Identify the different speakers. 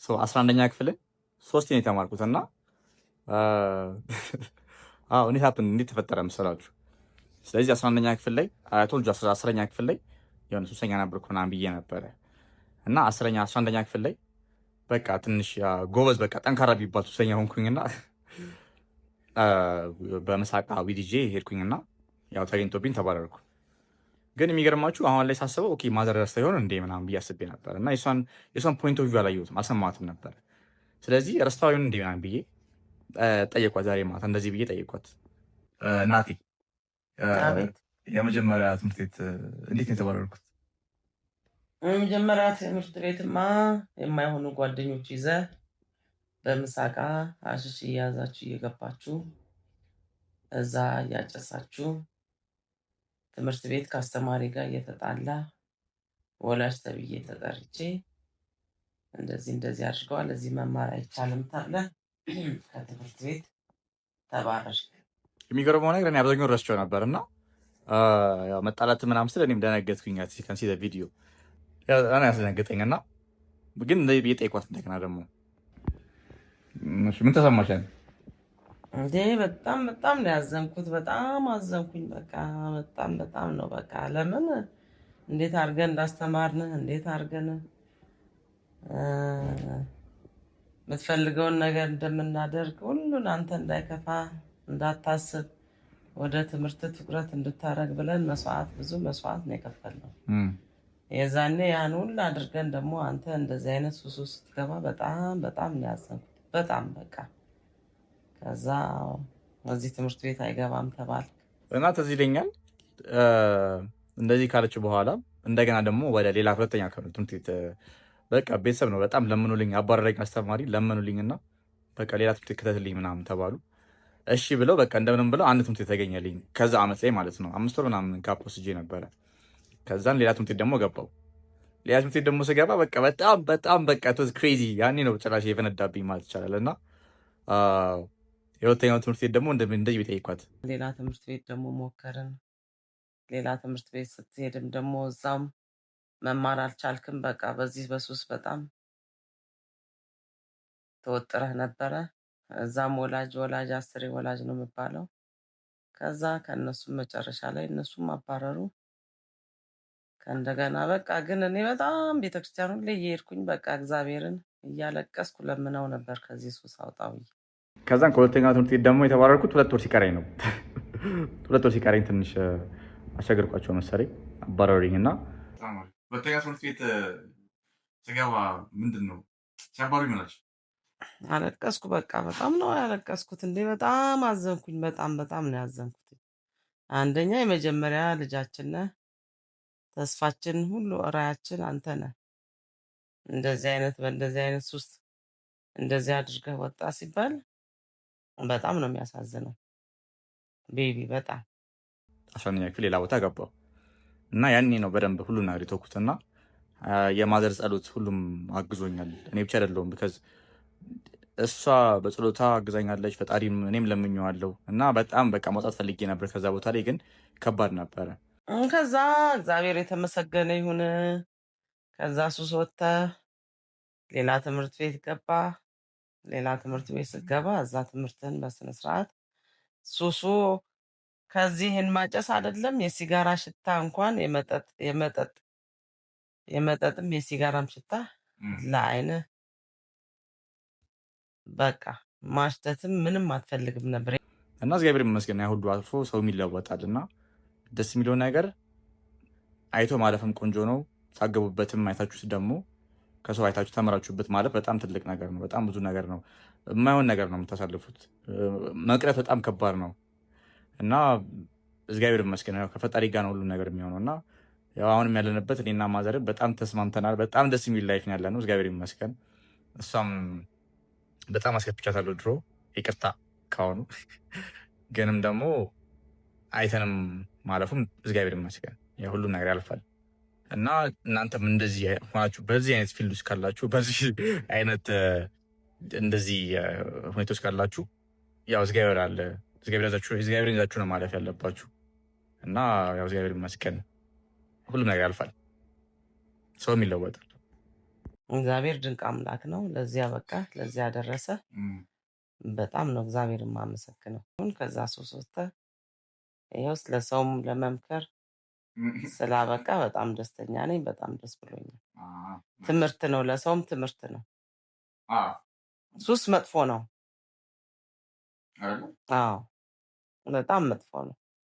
Speaker 1: 11ኛ ክፍል 3 ነው የተማርኩት እና እንዴት ተፈጠረ መሰላችሁ? ስለዚህ 11ኛ ክፍል ላይ ቶልጁ 10ኛ ክፍል ላይ የሆነ ሱሰኛ ነበርኩ ምናምን ብዬ ነበረ እና 11ኛ ክፍል ላይ በቃ ትንሽ ጎበዝ በቃ ጠንካራ ቢባል ሱሰኛ ሆንኩኝና በመሳቃ ዊዲጄ ሄድኩኝና ያው ተገኝቶብኝ ተባረርኩ። ግን የሚገርማችሁ አሁን ላይ ሳስበው ኦኬ ማዘር ረስታ ይሆን እንዴ ምናምን ብዬ አስቤ ነበር እና የሷን ፖይንት ኦፍ ቪው አላየሁትም፣ አልሰማትም ነበር። ስለዚህ ረስታው ይሆን እንዴ ምናምን ብዬ ጠየኳት። ዛሬ ማታ እንደዚህ ብዬ ጠየኳት። እናቴ የመጀመሪያ ትምህርት ቤት እንዴት ነው የተባረርኩት?
Speaker 2: የመጀመሪያ ትምህርት ቤትማ የማይሆኑ ጓደኞች ይዘ በምሳቃ አሽሽ እያያዛችሁ እየገባችሁ እዛ እያጨሳችሁ ትምህርት ቤት ከአስተማሪ ጋር እየተጣላ ወላጅ ተብዬ ተጠርቼ እንደዚህ አድርገዋል፣ እዚህ መማር አይቻልም ተብለ ከትምህርት ቤት ተባረር።
Speaker 1: የሚገርመው ነገር እኔ አብዛኛውን ረስቸው ነበር እና መጣላት ምናምን ስለ እኔም ደነገጥኩኝ። ከንሲ ቪዲዮ እኔ ያስደነገጠኝ እና ግን እንደዚህ ብዬ ጠይቋት እንደገና ደግሞ ምን ተሰማሻል?
Speaker 2: እንዴ በጣም ነው ያዘንኩት። በጣም አዘንኩኝ። በቃ በጣም ነው በቃ ለምን እንዴት አድርገን እንዳስተማርንህ እንዴት አድርገን የምትፈልገውን ነገር እንደምናደርግ ሁሉን አንተ እንዳይከፋ እንዳታስብ ወደ ትምህርት ትኩረት እንድታረግ ብለን ብዙ መስዋዕት ነው የከፈልነው። የዛኔ ያን ሁሉ አድርገን ደግሞ አንተ እንደዚህ አይነት ሱሱ ስትገባ በጣም ነው ያዘንኩት። በጣም በቃ ከዛ እዚህ ትምህርት ቤት አይገባም ተባል
Speaker 1: እና ትዝ ይለኛል። እንደዚህ ካለች በኋላ እንደገና ደግሞ ወደ ሌላ ሁለተኛ ትምህርት ቤት በቃ ቤተሰብ ነው በጣም ለምኑልኝ፣ አባረረኝ አስተማሪ ለምኑልኝ እና በቃ ሌላ ትምህርት ቤት ክተትልኝ ምናምን ተባሉ። እሺ ብለው በቃ እንደምንም ብለው አንድ ትምህርት ቤት ተገኘልኝ። ከዛ አመት ላይ ማለት ነው 5 ወር ምናምን ጋፕ ወስጄ ነበረ። ከዛን ሌላ ትምህርት ቤት ደግሞ ገባው። ሌላ ትምህርት ቤት ደግሞ ስገባ በቃ በጣም በቃ ቶዝ ክሬዚ ያኔ ነው ጭራሽ የፈነዳብኝ ማለት ይቻላል። እና የሁለተኛው ትምህርት ቤት ደግሞ እንደዚህ ጠይቋት
Speaker 2: ሌላ ትምህርት ቤት ደግሞ ሞከርን። ሌላ ትምህርት ቤት ስትሄድም ደግሞ እዛም መማር አልቻልክም። በቃ በዚህ በሱስ በጣም ተወጥረህ ነበረ። እዛም ወላጅ 10 ወላጅ ነው የሚባለው። ከዛ ከእነሱም መጨረሻ ላይ እነሱም አባረሩ። ከእንደገና በቃ ግን እኔ በጣም ቤተክርስቲያኑ ላይ እየሄድኩኝ በቃ እግዚአብሔርን እያለቀስኩ ለምነው ነበር ከዚህ ሱስ አውጣው።
Speaker 1: ከዛን ከሁለተኛው ትምህርት ቤት ደግሞ የተባረርኩት 2 ወር ሲቀረኝ ነው። 2 ወር ሲቀረኝ ትንሽ አስቸገርኳቸው መሰለኝ አባረሩኝ። እና ሁለተኛ ትምህርት ቤት ስገባ ምንድን ነው ሲያባሩኝ ሆናች
Speaker 2: አለቀስኩ። በቃ በጣም ነው ያለቀስኩት። እንዴ በጣም አዘንኩኝ። በጣም ነው ያዘንኩት። አንደኛ የመጀመሪያ ልጃችን ነህ፣ ተስፋችን ሁሉ ራያችን አንተ ነህ። በእንደዚህ አይነት ሱስ እንደዚህ አድርገህ ወጣ ሲባል በጣም ነው የሚያሳዝነው። ቤቢ በጣም
Speaker 1: 11ኛ ክፍል ሌላ ቦታ ገባሁ እና ያኔ ነው በደንብ ሁሉ ነገር የተውኩትና የማዘር ጸሎት ሁሉም አግዞኛል። እኔ ብቻ አይደለሁም ቢካዝ እሷ በጸሎታ አግዛኛለች፣ ፈጣሪም እኔም ለምኜዋለሁ እና በጣም በቃ መውጣት ፈልጌ ነበር ከዛ ቦታ ላይ ግን ከባድ ነበረ።
Speaker 2: ከዛ እግዚአብሔር የተመሰገነ ይሁን። ከዛ ሱስ ወጥተህ ሌላ ትምህርት ቤት ገባ። ሌላ ትምህርት ቤት ስትገባ እዛ ትምህርትህን በስነስርዓት ሱሱ ከዚህን ማጨስ አይደለም የሲጋራ ሽታ እንኳን የመጠጥም የሲጋራም ሽታ ለአይንህ በቃ ማሽተትም ምንም አትፈልግም ነበር።
Speaker 1: እና እግዚአብሔር ይመስገን ያ ሁሉ አልፎ ሰው ይለወጣል እና ደስ የሚለው ነገር አይቶ ማለፍም ቆንጆ ነው። ሳገቡበትም አይታችሁት ደግሞ ከሰው አይታችሁ ተመራችሁበት ማለት በጣም ትልቅ ነገር ነው። በጣም ብዙ ነገር ነው። የማይሆን ነገር ነው የምታሳልፉት። መቅረት በጣም ከባድ ነው እና እግዚአብሔር ይመስገን ከፈጣሪ ጋር ነው ሁሉ ነገር የሚሆነው እና አሁንም ያለንበት እኔና ማዘርን በጣም ተስማምተናል። በጣም ደስ የሚል ላይፍ ያለ ነው። እግዚአብሔር ይመስገን። እሷም በጣም አስከፍቻታለሁ ድሮ፣ ይቅርታ ካሁኑ ግንም ደግሞ አይተንም ማለፉም እግዚአብሔር ይመስገን ሁሉም ነገር ያልፋል እና እናንተም እንደዚህ ሆናችሁ በዚህ አይነት ፊልድ ውስጥ ካላችሁ በዚህ አይነት እንደዚህ ሁኔታ ውስጥ ካላችሁ ያው እግዚአብሔር አለ። እግዚአብሔር ይዛችሁ ነው ማለፍ ያለባችሁ እና ያው እግዚአብሔር ይመስገን ሁሉም ነገር ያልፋል፣ ሰውም ይለወጣል።
Speaker 2: እግዚአብሔር ድንቅ አምላክ ነው። ለዚያ በቃ ለዚያ ደረሰ። በጣም ነው እግዚአብሔር የማመሰግነው። ከዛ ሱስ ወጥተህ ይኸው ለሰውም ለመምከር ስላበቃ በጣም ደስተኛ ነኝ። በጣም ደስ ብሎኛል። ትምህርት ነው፣ ለሰውም ትምህርት ነው። ሱስ መጥፎ ነው። አዎ በጣም መጥፎ ነው።